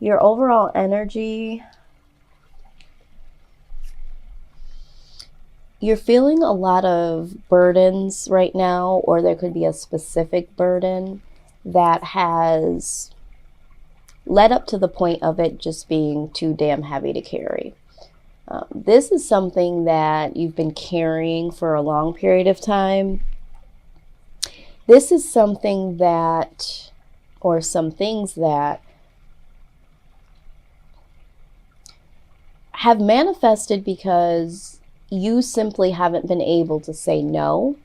Your overall energy, you're feeling a lot of burdens right now, or there could be a specific burden that has led up to the point of it just being too damn heavy to carry. This is something that you've been carrying for a long period of time. This is something that, or some things that have manifested because you simply haven't been able to say no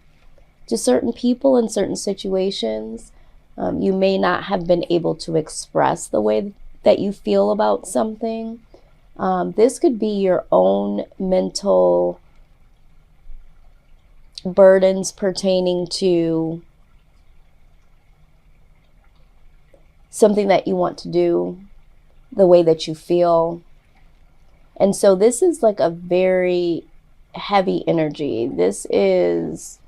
to certain people in certain situations. You may not have been able to express the way that you feel about something. This could be your own mental burdens pertaining to something that you want to do, the way that you feel. And so this is like a very heavy energy. This is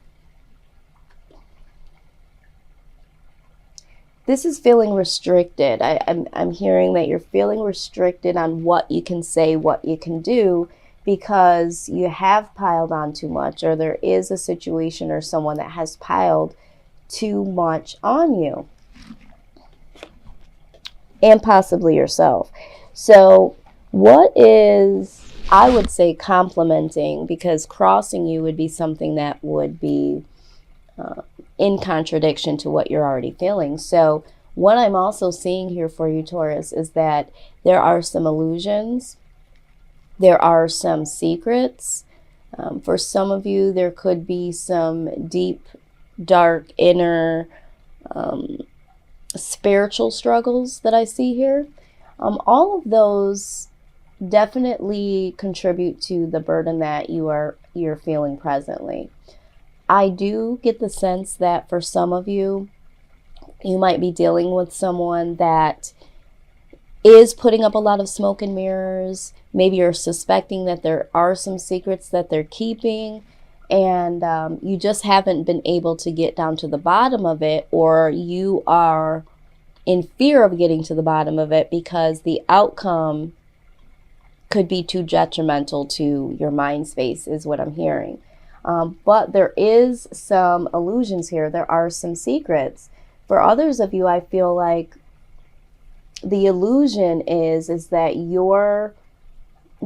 feeling restricted. I'm hearing that you're feeling restricted on what you can say, what you can do, because you have piled on too much, or there is a situation or someone that has piled too much on you, and possibly yourself. So what is, I would say, complementing, because crossing you would be something that would be in contradiction to what you're already feeling. So what I'm also seeing here for you, Taurus, is that there are some illusions. There are some secrets. For some of you, there could be some deep, dark, inner spiritual struggles that I see here. All of those definitely contribute to the burden that you're feeling presently. I do get the sense that for some of you, you might be dealing with someone that is putting up a lot of smoke and mirrors. Maybe you're suspecting that there are some secrets that they're keeping, and you just haven't been able to get down to the bottom of it, or you are in fear of getting to the bottom of it because the outcome could be too detrimental to your mind space, is what I'm hearing. But there is some illusions here. There are some secrets. For others of you, I feel like the illusion is that you're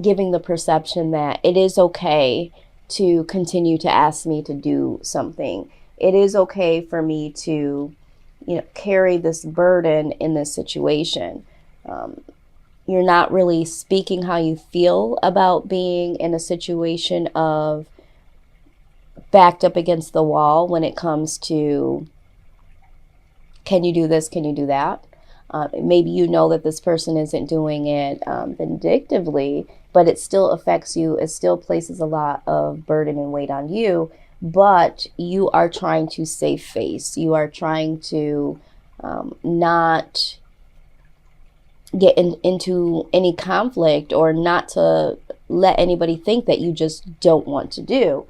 giving the perception that it is okay to continue to ask me to do something. It is okay for me to, carry this burden in this situation. You're not really speaking how you feel about being in a situation of backed up against the wall when it comes to, can you do this? Can you do that? Maybe you know that this person isn't doing it vindictively, but it still affects you. It still places a lot of burden and weight on you, but you are trying to save face. You are trying to not get into any conflict, or not to let anybody think that you just don't want to do.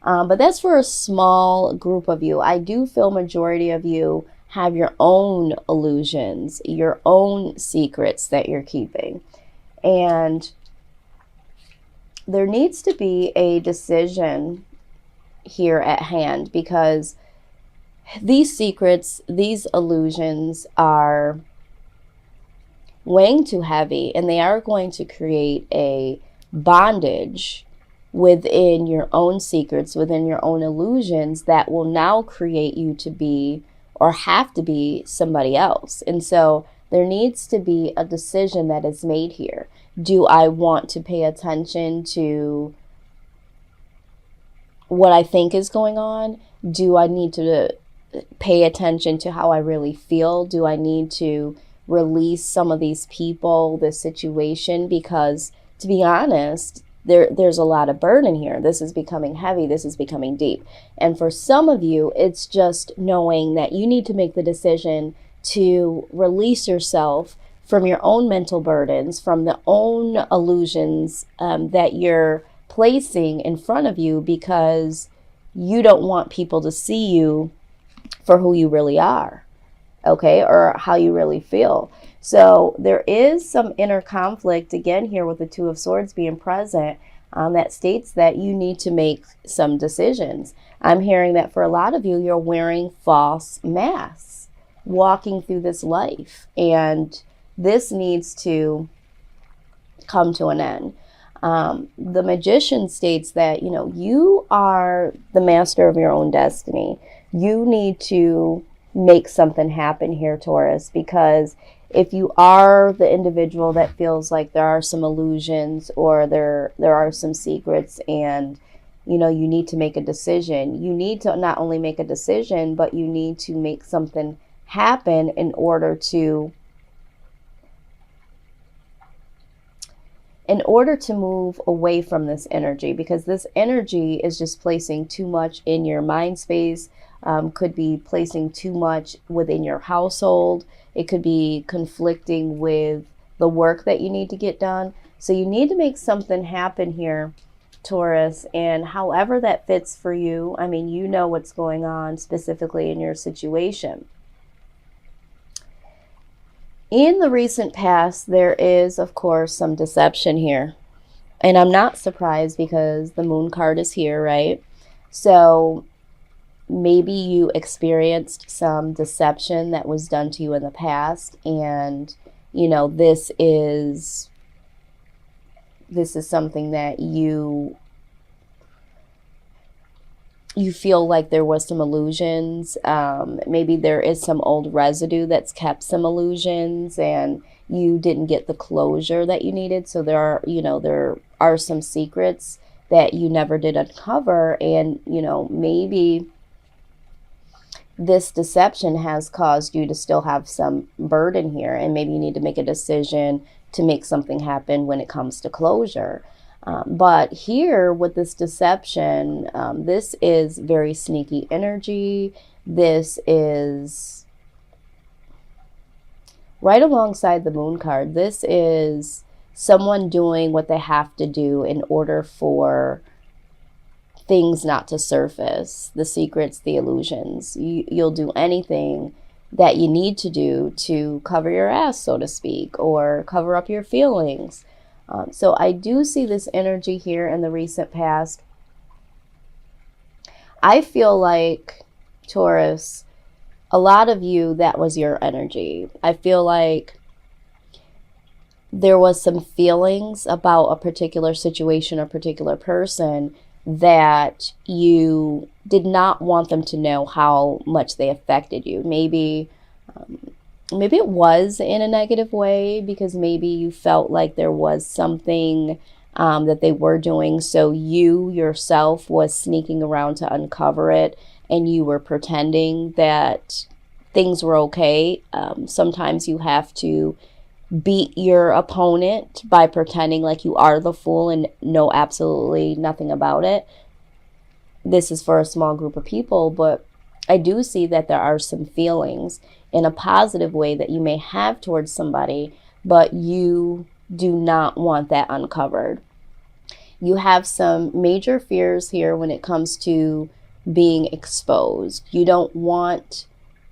But that's for a small group of you. I do feel majority of you have your own illusions, your own secrets that you're keeping. And there needs to be a decision here at hand, because these secrets, these illusions are weighing too heavy, and they are going to create a bondage within your own secrets, within your own illusions, that will now create you to be, or have to be, somebody else. And so there needs to be a decision that is made here. Do I want to pay attention to what I think is going on? Do I need to pay attention to how I really feel? Do I need to release some of these people, this situation? Because to be honest, there's a lot of burden here. This is becoming heavy. This is becoming deep. And for some of you, it's just knowing that you need to make the decision to release yourself from your own mental burdens, from the own illusions that you're placing in front of you, because you don't want people to see you for who you really are, okay, or how you really feel. So there is some inner conflict again here with the Two of Swords being present, that states that you need to make some decisions. I'm hearing that for a lot of you, you're wearing false masks, walking through this life, and this needs to come to an end. The Magician states that, you are the master of your own destiny. You need to make something happen here, Taurus, because if you are the individual that feels like there are some illusions or there are some secrets, and you need to make a decision, you need to not only make a decision, but you need to make something happen in order to move away from this energy, because this energy is just placing too much in your mind space, could be placing too much within your household. It could be conflicting with the work that you need to get done. So you need to make something happen here, Taurus, and however that fits for you. I mean, you know what's going on specifically in your situation. In the recent past, there is, of course, some deception here. And I'm not surprised because the Moon card is here, right? So maybe you experienced some deception that was done to you in the past. And, this is something that you feel like there was some illusions. Maybe there is some old residue that's kept some illusions and you didn't get the closure that you needed. So there are some secrets that you never did uncover. And, maybe this deception has caused you to still have some burden here. And maybe you need to make a decision to make something happen when it comes to closure. But here with this deception, this is very sneaky energy. This is right alongside the Moon card. This is someone doing what they have to do in order for things not to surface, the secrets, the illusions. You'll do anything that you need to do to cover your ass, so to speak, or cover up your feelings. So I do see this energy here in the recent past. I feel like, Taurus, a lot of you, that was your energy. I feel like there was some feelings about a particular situation or particular person that you did not want them to know how much they affected you. Maybe it was in a negative way, because maybe you felt like there was something that they were doing. So you yourself was sneaking around to uncover it, and you were pretending that things were okay. Sometimes you have to beat your opponent by pretending like you are the fool and know absolutely nothing about it. This is for a small group of people, but I do see that there are some feelings in a positive way that you may have towards somebody, but you do not want that uncovered. You have some major fears here when it comes to being exposed. You don't want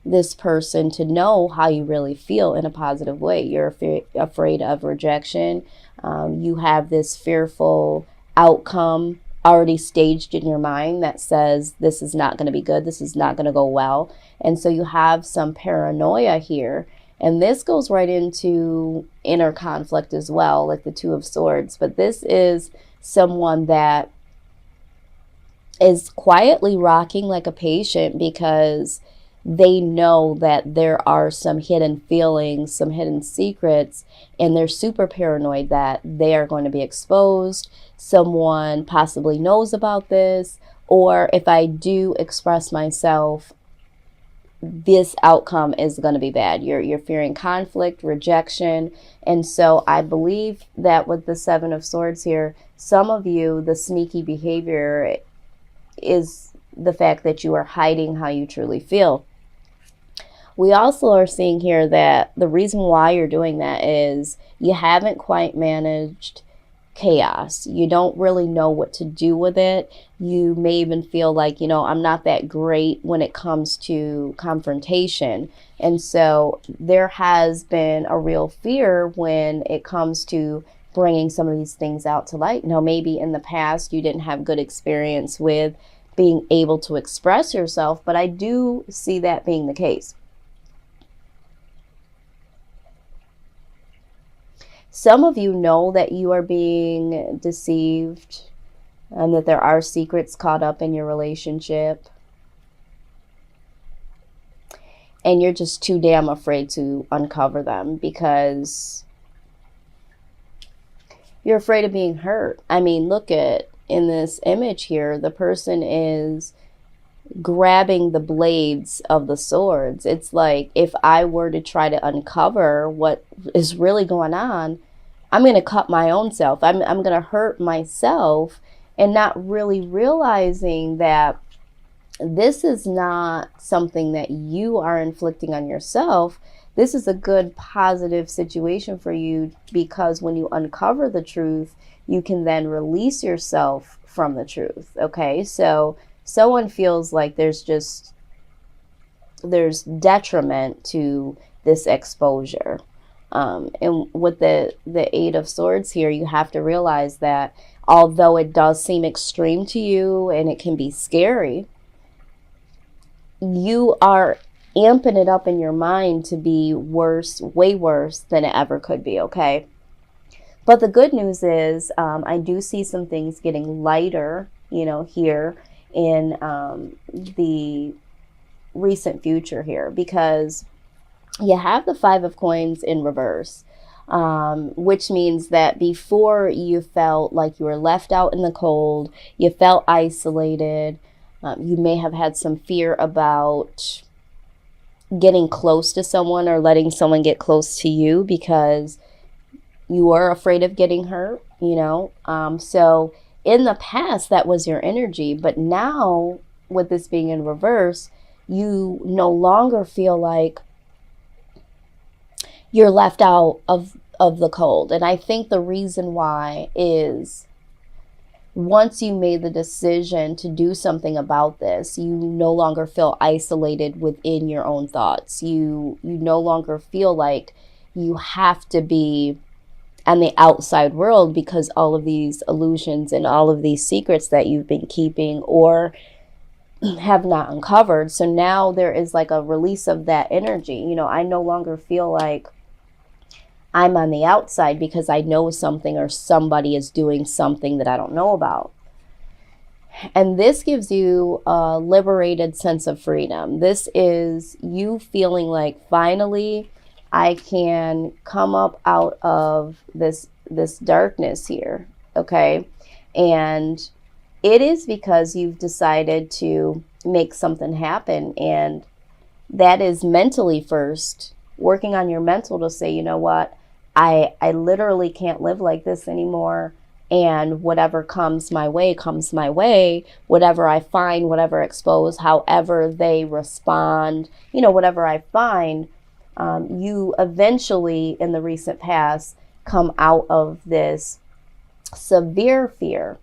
this person to know how you really feel in a positive way. You're afraid of rejection. You have this fearful outcome already staged in your mind that says this is not going to be good, this is not going to go well. And so you have some paranoia here. And this goes right into inner conflict as well, like the Two of Swords. But this is someone that is quietly rocking like a patient, because they know that there are some hidden feelings, some hidden secrets, and they're super paranoid that they are going to be exposed. Someone possibly knows about this, or if I do express myself, this outcome is going to be bad. You're fearing conflict, rejection. And so I believe that with the Seven of Swords here, some of you, the sneaky behavior is the fact that you are hiding how you truly feel. We also are seeing here that the reason why you're doing that is you haven't quite managed chaos. You don't really know what to do with it. You may even feel like, I'm not that great when it comes to confrontation. And so there has been a real fear when it comes to bringing some of these things out to light. Now, maybe in the past you didn't have good experience with being able to express yourself, but I do see that being the case. Some of you know that you are being deceived and that there are secrets caught up in your relationship. And you're just too damn afraid to uncover them because you're afraid of being hurt. I mean, look at in this image here, the person is grabbing the blades of the swords. It's like, if I were to try to uncover what is really going on, I'm going to cut my own self. I'm going to hurt myself, and not really realizing that this is not something that you are inflicting on yourself. This is a good, positive situation for you, because when you uncover the truth, you can then release yourself from the truth. Okay, so someone feels like there's detriment to this exposure. And with the Eight of Swords here, you have to realize that although it does seem extreme to you and it can be scary, you are amping it up in your mind to be worse, way worse than it ever could be, okay? But the good news is I do see some things getting lighter, here in the recent future here, because you have the Five of Coins in reverse, which means that before you felt like you were left out in the cold, you felt isolated, you may have had some fear about getting close to someone or letting someone get close to you because you were afraid of getting hurt, so in the past that was your energy. But now, with this being in reverse, you no longer feel like you're left out of the cold. And I think the reason why is, once you made the decision to do something about this, you no longer feel isolated within your own thoughts. You no longer feel like you have to be on the outside world because all of these illusions and all of these secrets that you've been keeping or have not uncovered. So now there is like a release of that energy. I no longer feel like I'm on the outside because I know something or somebody is doing something that I don't know about. And this gives you a liberated sense of freedom. This is you feeling like, finally, I can come up out of this darkness here, okay? And it is because you've decided to make something happen, and that is mentally first, working on your mental to say, you know what, I literally can't live like this anymore, and whatever comes my way, whatever I find, whatever expose, however they respond, whatever I find, you eventually, in the recent past, come out of this severe fear.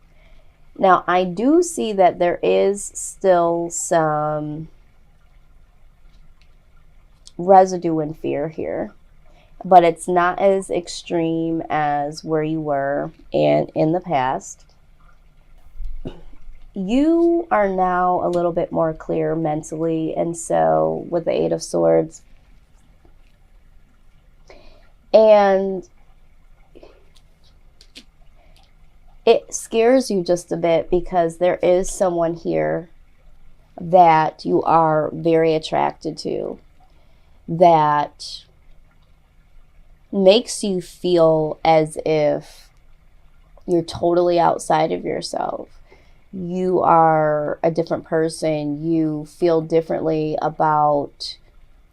Now, I do see that there is still some residue in fear here, but it's not as extreme as where you were in the past. You are now a little bit more clear mentally, and so with the Eight of Swords, and it scares you just a bit because there is someone here that you are very attracted to that makes you feel as if you're totally outside of yourself. You are a different person. You feel differently about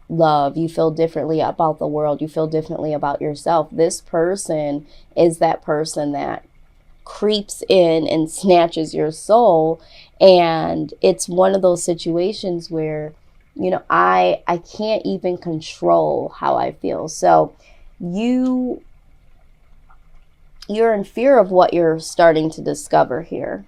love. You feel differently about the world. You feel differently about yourself. This person is that person that creeps in and snatches your soul. And it's one of those situations where, I can't even control how I feel. So you you're in fear of what you're starting to discover here.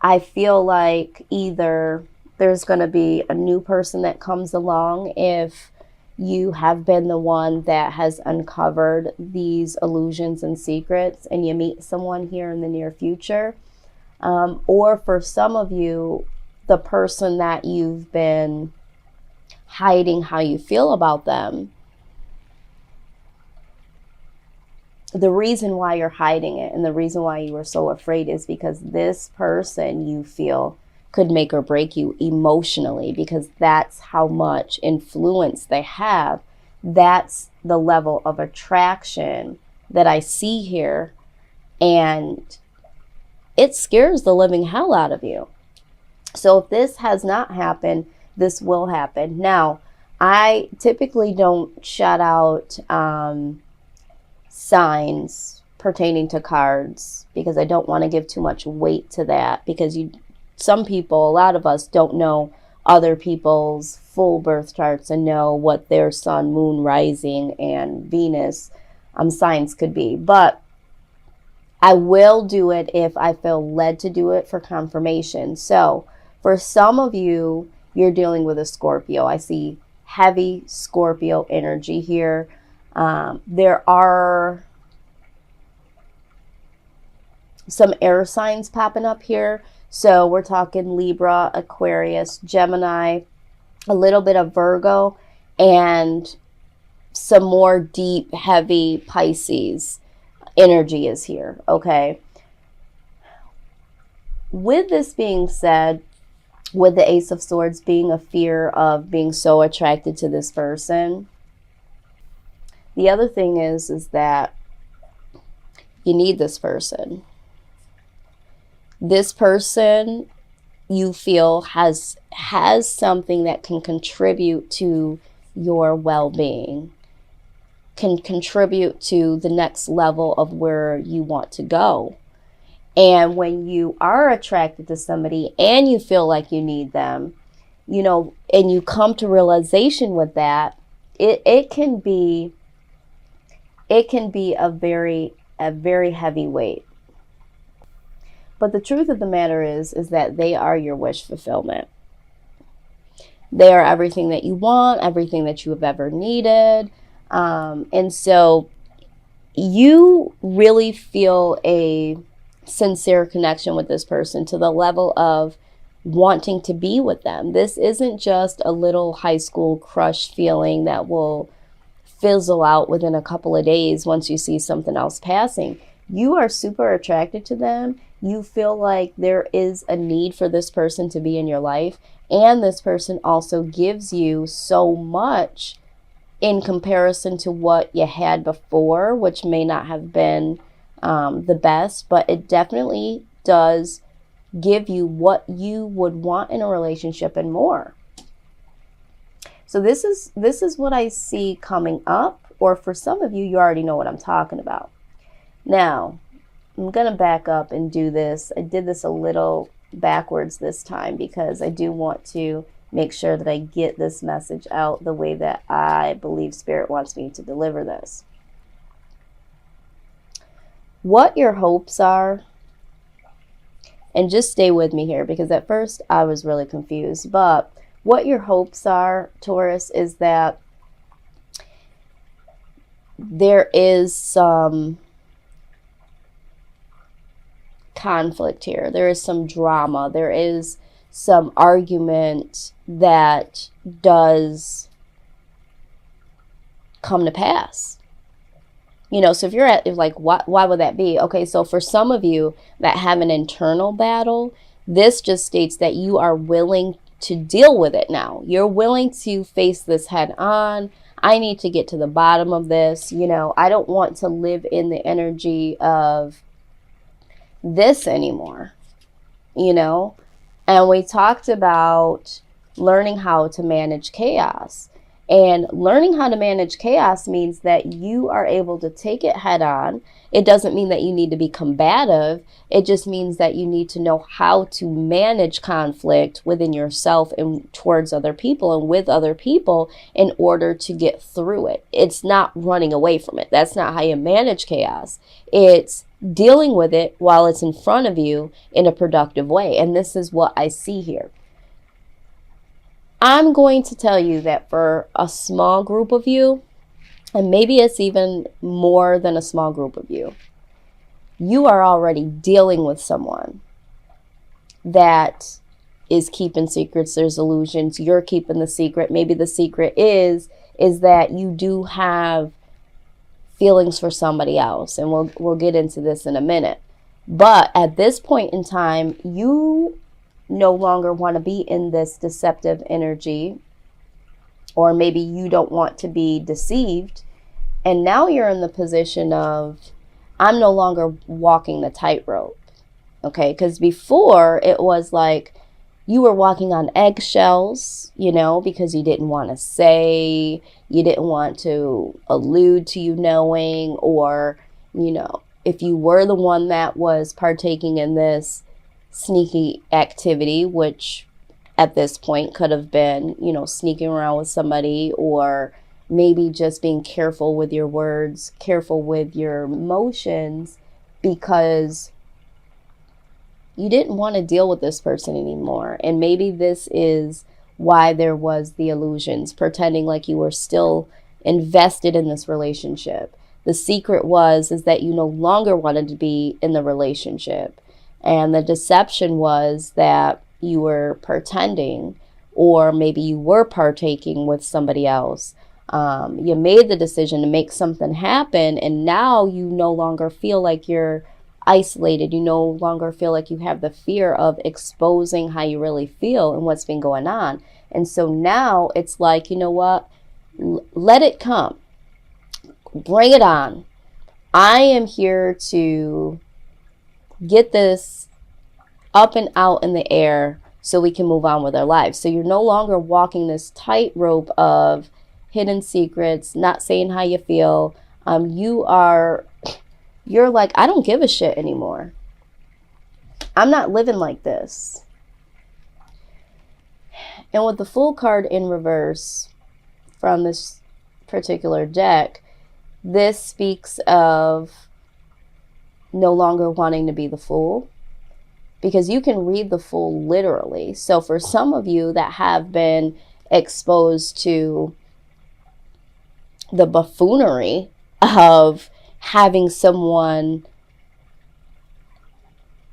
I feel like either there's going to be a new person that comes along if you have been the one that has uncovered these illusions and secrets, and you meet someone here in the near future. Or for some of you, the person that you've been hiding how you feel about them, the reason why you're hiding it and the reason why you were so afraid is because this person you feel could make or break you emotionally, because that's how much influence they have. That's the level of attraction that I see here, and it scares the living hell out of you. So if this has not happened, this will happen. Now, I typically don't shout out signs pertaining to cards because I don't want to give too much weight to that, because some people, a lot of us, don't know other people's full birth charts and know what their sun, moon, rising, and Venus signs could be. But I will do it if I feel led to do it for confirmation. So for some of you, you're dealing with a Scorpio. I see heavy Scorpio energy here. There are some air signs popping up here. So we're talking Libra, Aquarius, Gemini, a little bit of Virgo, and some more deep, heavy Pisces energy is here, okay? With this being said, with the Ace of Swords being a fear of being so attracted to this person, the other thing is that you need this person. This person you feel has something that can contribute to your well-being, can contribute to the next level of where you want to go. And when you are attracted to somebody and you feel like you need them, you know, and you come to realization with that, it can be a very heavy weight. But the truth of the matter is that they are your wish fulfillment. They are everything that you want, everything that you have ever needed. And so you really feel a sincere connection with this person to the level of wanting to be with them. This isn't just a little high school crush feeling that will fizzle out within a couple of days once you see something else passing. You are super attracted to them. You feel like there is a need for this person to be in your life. And this person also gives you so much in comparison to what you had before, which may not have been the best, but it definitely does give you what you would want in a relationship and more. So this is what I see coming up, or for some of you, you already know what I'm talking about. Now, I'm going to back up and do this. I did this a little backwards this time because I do want to make sure that I get this message out the way that I believe Spirit wants me to deliver this. What your hopes are, and just stay with me here because at first I was really confused, but what your hopes are, Taurus, is that there is some conflict here. There is some drama. There is some argument that does come to pass. You know, so if you're at, like, why would that be? Okay, so for some of you that have an internal battle, this just states that you are willing to deal with it now. You're willing to face this head on. I need to get to the bottom of this. You know, I don't want to live in the energy of this anymore, you know? And we talked about learning how to manage chaos. And learning how to manage chaos means that you are able to take it head on. It doesn't mean that you need to be combative. It just means that you need to know how to manage conflict within yourself and towards other people and with other people in order to get through it. It's not running away from it. That's not how you manage chaos. It's dealing with it while it's in front of you in a productive way. And this is what I see here. I'm going to tell you that for a small group of you, and maybe it's even more than a small group of you, you are already dealing with someone that is keeping secrets. There's illusions. You're keeping the secret. Maybe the secret is that you do have feelings for somebody else. And we'll get into this in a minute. But at this point in time, you no longer want to be in this deceptive energy, or maybe you don't want to be deceived. And now you're in the position of, I'm no longer walking the tightrope. Okay, because before it was like you were walking on eggshells, because you didn't want to say, you didn't want to allude to you knowing, or, if you were the one that was partaking in this sneaky activity, which at this point could have been, sneaking around with somebody, or maybe just being careful with your words, careful with your emotions, because you didn't want to deal with this person anymore. And maybe this is why there was the illusions, pretending like you were still invested in this relationship. The secret is that you no longer wanted to be in the relationship. And the deception was that you were pretending, or maybe you were partaking with somebody else. You made the decision to make something happen, and now you no longer feel like you're isolated. You no longer feel like you have the fear of exposing how you really feel and what's been going on. And so now it's like, you know what? Let it come. Bring it on. I am here to get this up and out in the air so we can move on with our lives. So you're no longer walking this tightrope of hidden secrets, not saying how you feel. You're like, I don't give a shit anymore. I'm not living like this. And with the Fool card in reverse from this particular deck, this speaks of no longer wanting to be the fool, because you can read the Fool literally. So for some of you that have been exposed to the buffoonery of having someone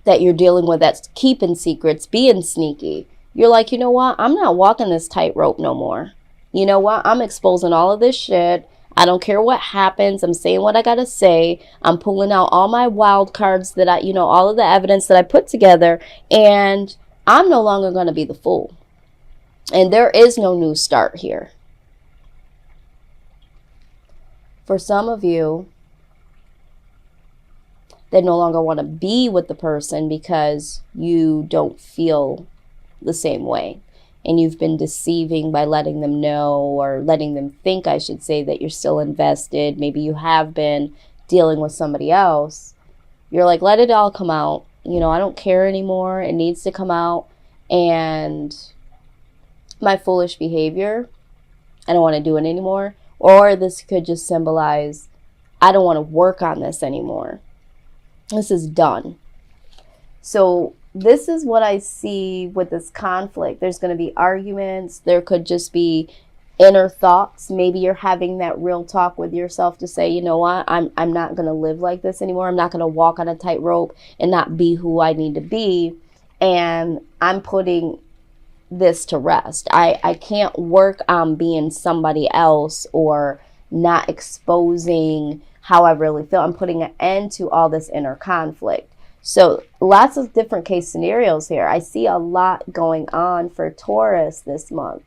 that you're dealing with that's keeping secrets, being sneaky, you're like, you know what? I'm not walking this tightrope no more. You know what? I'm exposing all of this shit. I don't care what happens. I'm saying what I got to say. I'm pulling out all my wild cards that all of the evidence that I put together, and I'm no longer going to be the fool. And there is no new start here. For some of you that no longer want to be with the person because you don't feel the same way, and you've been deceiving by letting them know, or letting them think, I should say, that you're still invested. Maybe you have been dealing with somebody else. You're like, let it all come out. I don't care anymore. It needs to come out. And my foolish behavior, I don't want to do it anymore. Or this could just symbolize, I don't want to work on this anymore. This is done. So this is what I see with this conflict. There's going to be arguments. There could just be inner thoughts. Maybe you're having that real talk with yourself to say, you know what, I'm not going to live like this anymore. I'm not going to walk on a tightrope and not be who I need to be. And I'm putting this to rest. I can't work on being somebody else or not exposing how I really feel. I'm putting an end to all this inner conflict. So lots of different case scenarios here. I see a lot going on for Taurus this month.